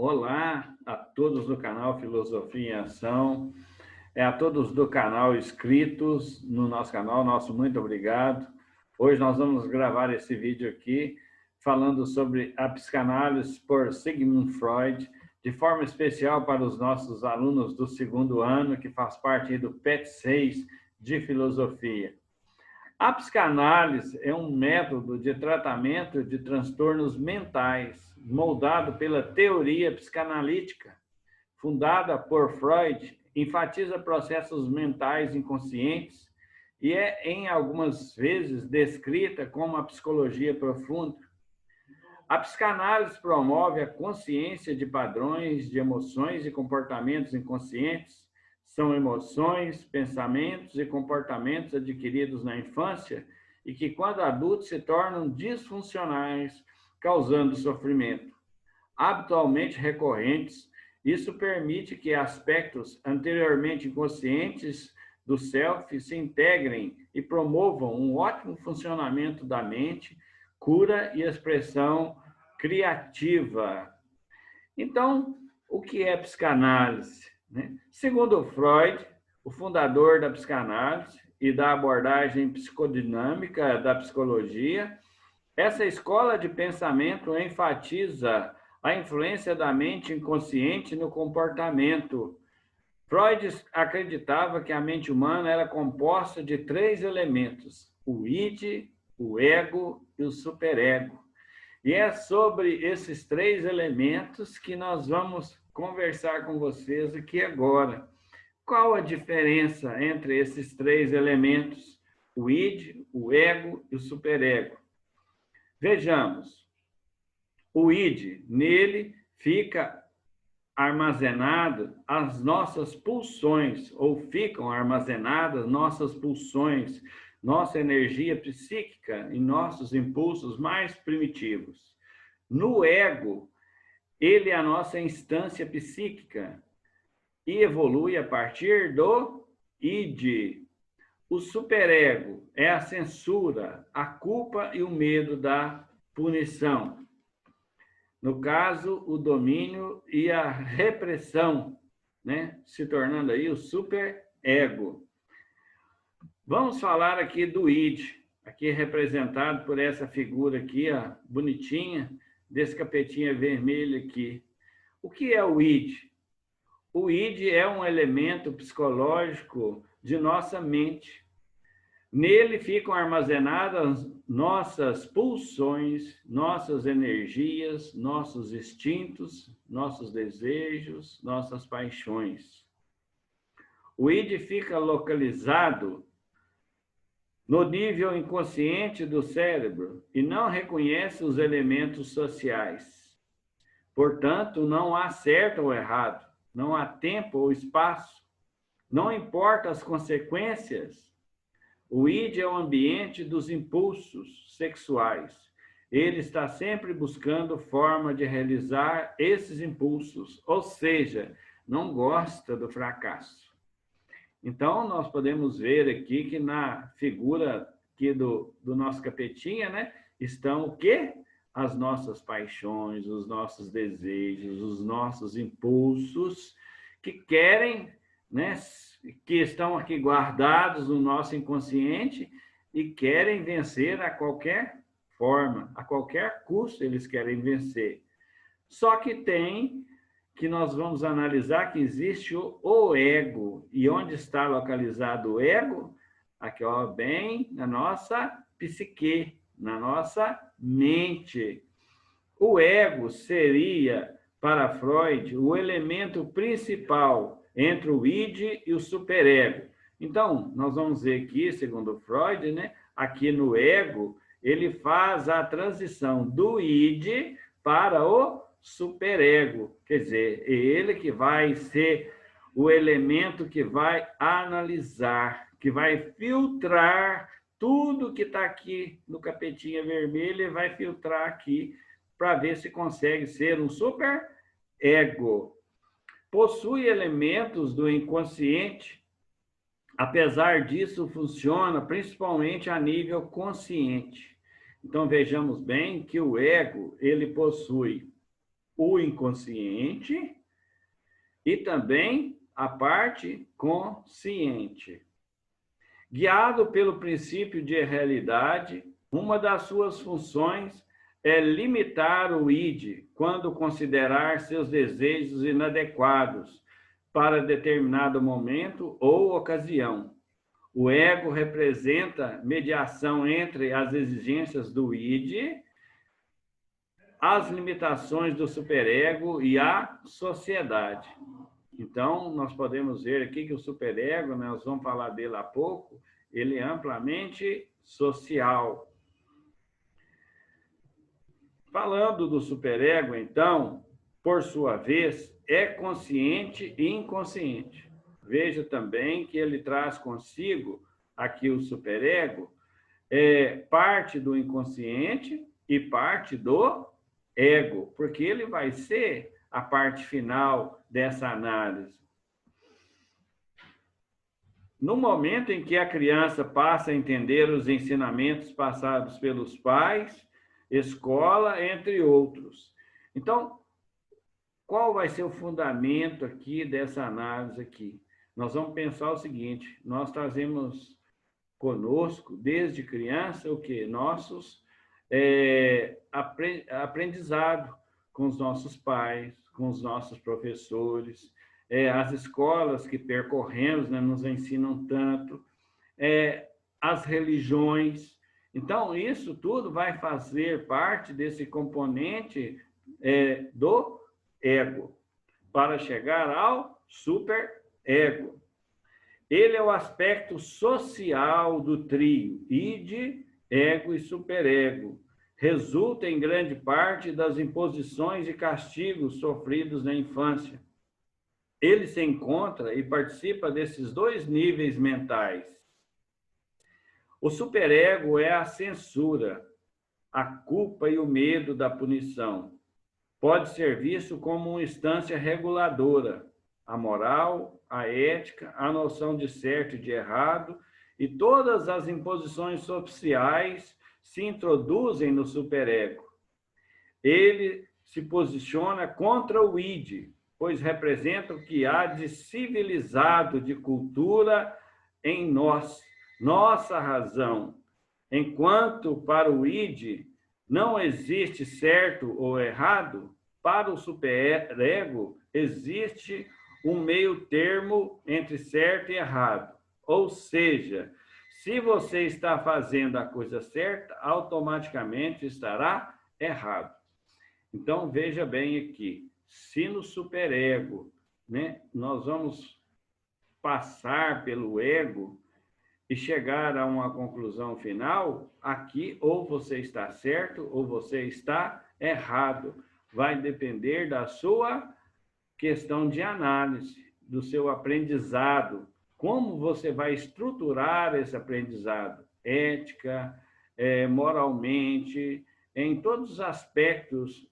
Olá a todos do canal Filosofia em Ação, a todos do canal inscritos no nosso canal, nosso muito obrigado. Hoje nós vamos gravar esse vídeo aqui falando sobre a psicanálise por Sigmund Freud, de forma especial para os nossos alunos do segundo ano, que faz parte do PET 6 de Filosofia. A psicanálise é um método de tratamento de transtornos mentais, moldado pela teoria psicanalítica, fundada por Freud, enfatiza processos mentais inconscientes e é, em algumas vezes, descrita como a psicologia profunda. A psicanálise promove a consciência de padrões de emoções e comportamentos inconscientes. São emoções, pensamentos e comportamentos adquiridos na infância e que, quando adultos, se tornam disfuncionais, causando sofrimento. Habitualmente recorrentes, isso permite que aspectos anteriormente inconscientes do self se integrem e promovam um ótimo funcionamento da mente, cura e expressão criativa. Então, o que é psicanálise? Segundo Freud, o fundador da psicanálise e da abordagem psicodinâmica da psicologia, essa escola de pensamento enfatiza a influência da mente inconsciente no comportamento. Freud acreditava que a mente humana era composta de 3 elementos: o id, o ego e o superego. E é sobre esses 3 elementos que nós vamos conversar com vocês aqui agora. Qual a diferença entre esses 3 elementos, o id, o ego e o superego? Vejamos. O id, nele fica armazenado as nossas pulsões, ou ficam armazenadas nossas pulsões, nossa energia psíquica e nossos impulsos mais primitivos. No ego, ele é a nossa instância psíquica e evolui a partir do id. O superego é a censura, a culpa e o medo da punição. No caso, o domínio e a repressão, se tornando aí o superego. Vamos falar aqui do id, aqui representado por essa figura aqui, ó, bonitinha, desse capetinha vermelho aqui. O que é o id? O id é um elemento psicológico de nossa mente. Nele ficam armazenadas nossas pulsões, nossas energias, nossos instintos, nossos desejos, nossas paixões. O id fica localizado no nível inconsciente do cérebro e não reconhece os elementos sociais. Portanto, não há certo ou errado, não há tempo ou espaço, não importa as consequências. O id é o ambiente dos impulsos sexuais. Ele está sempre buscando forma de realizar esses impulsos, ou seja, não gosta do fracasso. Então, nós podemos ver aqui que na figura aqui do nosso capetinha, estão o quê? As nossas paixões, os nossos desejos, os nossos impulsos que querem, que estão aqui guardados no nosso inconsciente e querem vencer a qualquer forma, a qualquer custo eles querem vencer. Só que nós vamos analisar que existe o ego. E onde está localizado o ego? Aqui, ó, bem na nossa psique, na nossa mente. O ego seria, para Freud, o elemento principal entre o id e o superego. Então, nós vamos ver aqui, segundo Freud, aqui no ego, ele faz a transição do id para o superego. Quer dizer, é ele que vai ser o elemento que vai analisar, que vai filtrar tudo que está aqui no capetinha vermelho, e vai filtrar aqui para ver se consegue ser um superego. Possui elementos do inconsciente, apesar disso, funciona principalmente a nível consciente. Então, vejamos bem que o ego, ele possui o inconsciente e também a parte consciente. Guiado pelo princípio de realidade, uma das suas funções é limitar o id quando considerar seus desejos inadequados para determinado momento ou ocasião. O ego representa mediação entre as exigências do id, as limitações do superego e a sociedade. Então, nós podemos ver aqui que o superego, né, nós vamos falar dele há pouco, ele é amplamente social. Falando do superego, então, por sua vez, é consciente e inconsciente. Veja também que ele traz consigo, aqui o superego, parte do inconsciente e parte do ego, porque ele vai ser a parte final dessa análise. No momento em que a criança passa a entender os ensinamentos passados pelos pais, escola, entre outros. Então, qual vai ser o fundamento aqui dessa análise aqui? Nós vamos pensar o seguinte, nós trazemos conosco, desde criança, o quê? Nossos aprendizado com os nossos pais, com os nossos professores, as escolas que percorremos, né, nos ensinam tanto, as religiões. Então, isso tudo vai fazer parte desse componente do ego, para chegar ao superego. Ele é o aspecto social do trio, id, ego e superego. Resulta em grande parte das imposições e castigos sofridos na infância. Ele se encontra e participa desses dois níveis mentais. O superego é a censura, a culpa e o medo da punição. Pode ser visto como uma instância reguladora, a moral, a ética, a noção de certo e de errado, e todas as imposições sociais se introduzem no superego. Ele se posiciona contra o id, pois representa o que há de civilizado, de cultura em nós, nossa razão. Enquanto para o id não existe certo ou errado, para o superego existe um meio termo entre certo e errado. Ou seja, se você está fazendo a coisa certa, automaticamente estará errado. Então, veja bem aqui, se no superego, né, nós vamos passar pelo ego e chegar a uma conclusão final, aqui ou você está certo ou você está errado. Vai depender da sua questão de análise, do seu aprendizado, como você vai estruturar esse aprendizado, ética, moralmente, em todos os aspectos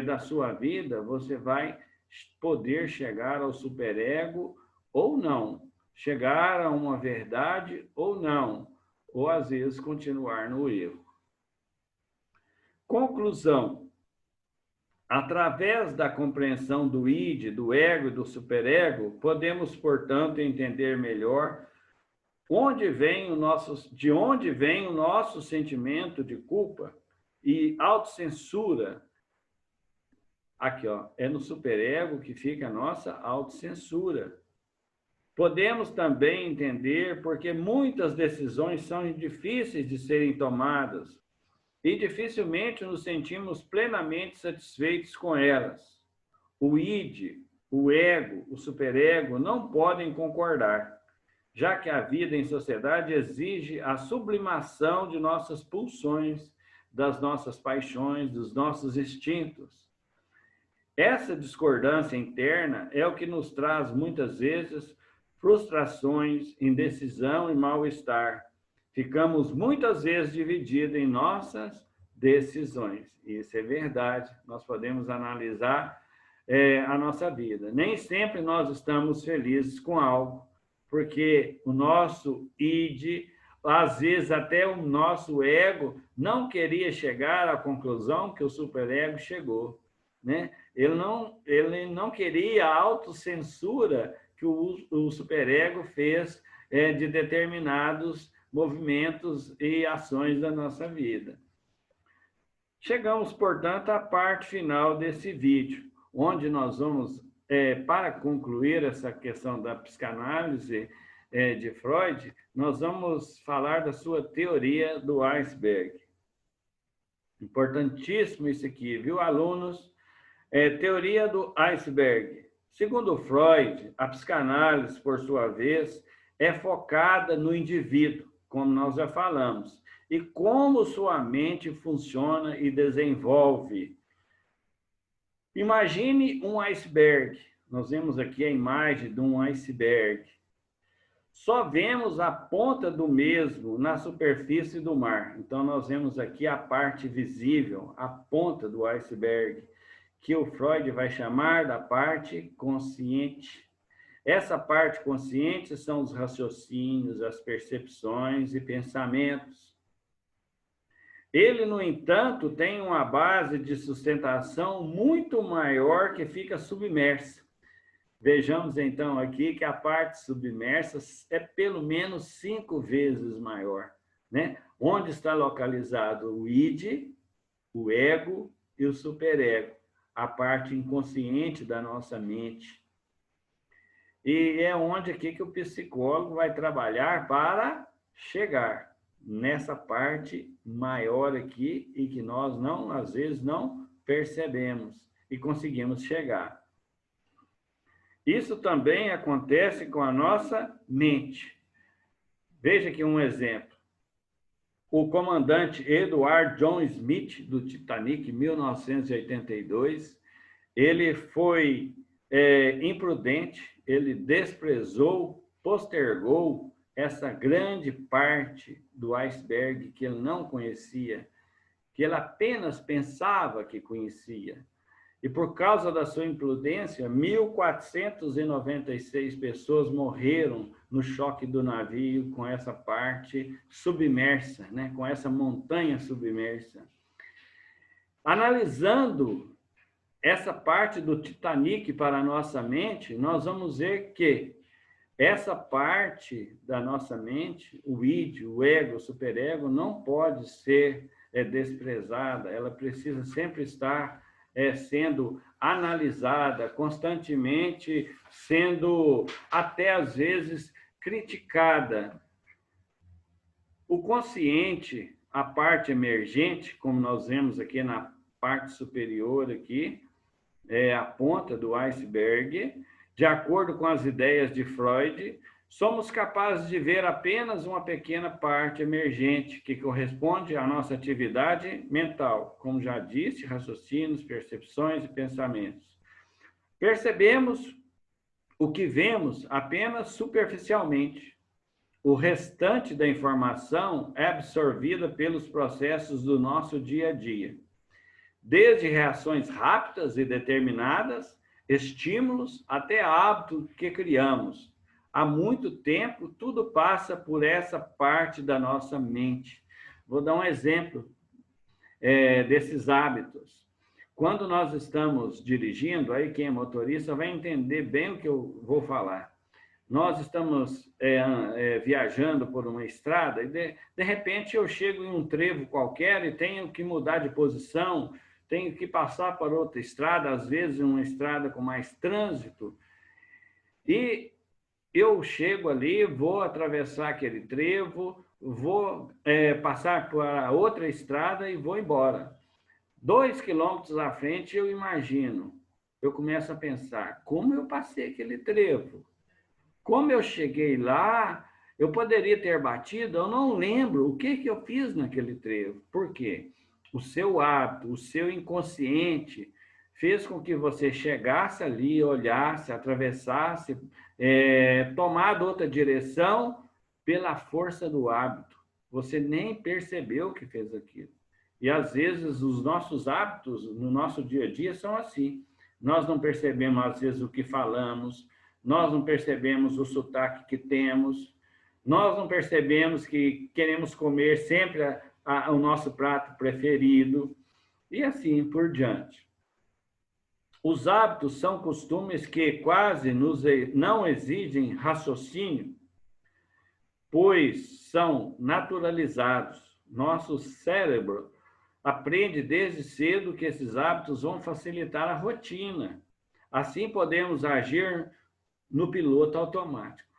da sua vida, você vai poder chegar ao superego ou não, chegar a uma verdade ou não, ou às vezes continuar no erro. Conclusão. Através da compreensão do id, do ego e do superego, podemos, portanto, entender melhor de onde vem o nosso sentimento de culpa e autocensura. Aqui, ó, é no superego que fica a nossa autocensura. Podemos também entender porque muitas decisões são difíceis de serem tomadas e dificilmente nos sentimos plenamente satisfeitos com elas. O id, o ego, o superego não podem concordar, já que a vida em sociedade exige a sublimação de nossas pulsões, das nossas paixões, dos nossos instintos. Essa discordância interna é o que nos traz, muitas vezes, frustrações, indecisão e mal-estar. Ficamos muitas vezes divididos em nossas decisões. Isso é verdade. Nós podemos analisar a nossa vida. Nem sempre nós estamos felizes com algo, porque o nosso id, às vezes até o nosso ego, não queria chegar à conclusão que o superego chegou. né? Ele não queria a autocensura que o superego fez de determinados movimentos e ações da nossa vida. Chegamos, portanto, à parte final desse vídeo, onde nós vamos, para concluir essa questão da psicanálise de Freud, nós vamos falar da sua teoria do iceberg. Importantíssimo isso aqui, viu, alunos? Teoria do iceberg. Segundo Freud, a psicanálise, por sua vez, é focada no indivíduo, como nós já falamos, e como sua mente funciona e desenvolve. Imagine um iceberg. Nós vemos aqui a imagem de um iceberg. Só vemos a ponta do mesmo na superfície do mar. Então, nós vemos aqui a parte visível, a ponta do iceberg, que o Freud vai chamar da parte consciente. Essa parte consciente são os raciocínios, as percepções e pensamentos. Ele, no entanto, tem uma base de sustentação muito maior que fica submersa. Vejamos, então, aqui que a parte submersa é pelo menos 5 vezes maior, né? Onde está localizado o id, o ego e o superego, a parte inconsciente da nossa mente. E é onde aqui que o psicólogo vai trabalhar para chegar nessa parte maior aqui e que nós não, às vezes, não percebemos e conseguimos chegar. Isso também acontece com a nossa mente. Veja aqui um exemplo. O comandante Edward John Smith, do Titanic, 1982, ele foi imprudente, ele desprezou, postergou essa grande parte do iceberg que ele não conhecia, que ele apenas pensava que conhecia. E por causa da sua imprudência, 1.496 pessoas morreram no choque do navio com essa parte submersa, né? Com essa montanha submersa. Analisando essa parte do Titanic para a nossa mente, nós vamos ver que essa parte da nossa mente, o id, o ego, o superego, não pode ser desprezada, ela precisa sempre estar sendo analisada, constantemente sendo, até às vezes, criticada. O consciente, a parte emergente, como nós vemos aqui na parte superior, aqui, a ponta do iceberg, de acordo com as ideias de Freud, somos capazes de ver apenas uma pequena parte emergente, que corresponde à nossa atividade mental, como já disse, raciocínios, percepções e pensamentos. Percebemos o que vemos apenas superficialmente. O restante da informação é absorvida pelos processos do nosso dia a dia, desde reações rápidas e determinadas, estímulos, até hábitos que criamos. Há muito tempo, tudo passa por essa parte da nossa mente. Vou dar um exemplo desses hábitos. Quando nós estamos dirigindo, aí quem é motorista vai entender bem o que eu vou falar. Nós estamos viajando por uma estrada e, de repente, eu chego em um trevo qualquer e tenho que mudar de posição, tenho que passar para outra estrada, às vezes uma estrada com mais trânsito, e eu chego ali, vou atravessar aquele trevo, vou passar para outra estrada e vou embora. 2 quilômetros à frente, eu imagino, eu começo a pensar, como eu passei aquele trevo? Como eu cheguei lá, eu poderia ter batido, eu não lembro o que eu fiz naquele trevo. Por quê? O seu hábito, o seu inconsciente fez com que você chegasse ali, olhasse, atravessasse, tomado outra direção pela força do hábito. Você nem percebeu que fez aquilo. E, às vezes, os nossos hábitos no nosso dia a dia são assim. Nós não percebemos, às vezes, o que falamos, nós não percebemos o sotaque que temos, nós não percebemos que queremos comer sempre o nosso prato preferido, e assim por diante. Os hábitos são costumes que quase não exigem raciocínio, pois são naturalizados. Nosso cérebro aprende desde cedo que esses hábitos vão facilitar a rotina. Assim, podemos agir no piloto automático.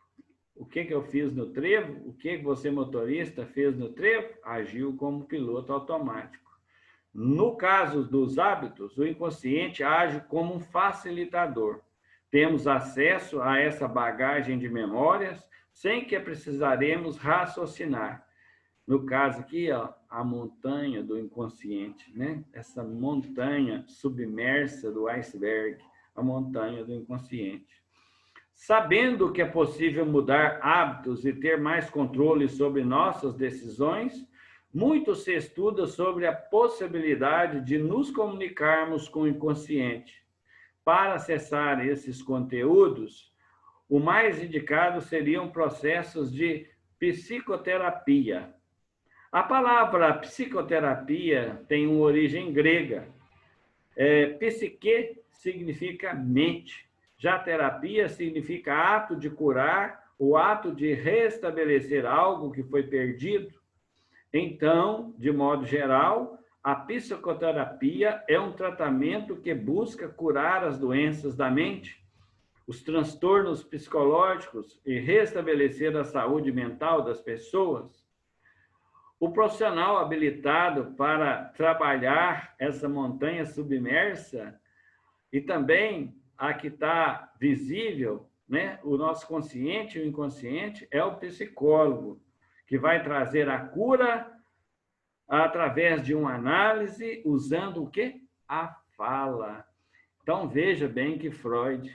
O que eu fiz no trevo? O que você, motorista, fez no trevo? Agiu como piloto automático. No caso dos hábitos, o inconsciente age como um facilitador. Temos acesso a essa bagagem de memórias sem que precisaremos raciocinar. No caso aqui, ó, a montanha do inconsciente, né? Essa montanha submersa do iceberg, a montanha do inconsciente. Sabendo que é possível mudar hábitos e ter mais controle sobre nossas decisões, muito se estuda sobre a possibilidade de nos comunicarmos com o inconsciente. Para acessar esses conteúdos, o mais indicado seriam processos de psicoterapia. A palavra psicoterapia tem uma origem grega. Psique significa mente. Já terapia significa ato de curar, o ato de restabelecer algo que foi perdido. Então, de modo geral, a psicoterapia é um tratamento que busca curar as doenças da mente, os transtornos psicológicos e restabelecer a saúde mental das pessoas. O profissional habilitado para trabalhar essa montanha submersa e também a que está visível, né? O nosso consciente e o inconsciente é o psicólogo, que vai trazer a cura através de uma análise usando o quê? A fala. Então, veja bem que Freud,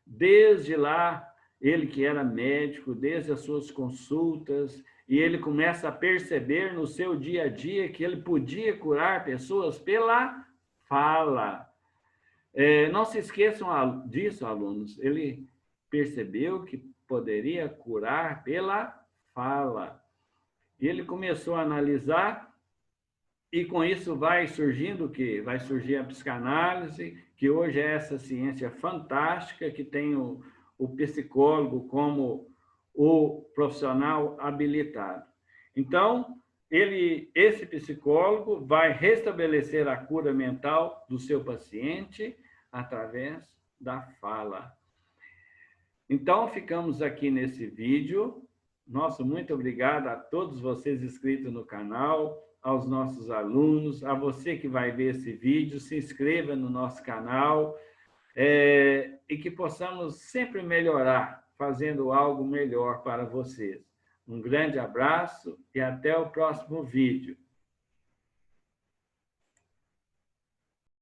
desde lá, ele que era médico, desde as suas consultas, e ele começa a perceber no seu dia a dia que ele podia curar pessoas pela fala. Não se esqueçam disso, alunos. Ele percebeu que poderia curar pela fala. E ele começou a analisar, e com isso vai surgindo o quê? Vai surgir a psicanálise, que hoje é essa ciência fantástica, que tem o psicólogo como o profissional habilitado. Então, esse psicólogo vai restabelecer a cura mental do seu paciente através da fala. Então, ficamos aqui nesse vídeo. Nosso muito obrigado a todos vocês inscritos no canal, aos nossos alunos, a você que vai ver esse vídeo, se inscreva no nosso canal e que possamos sempre melhorar, fazendo algo melhor para vocês. Um grande abraço e até o próximo vídeo.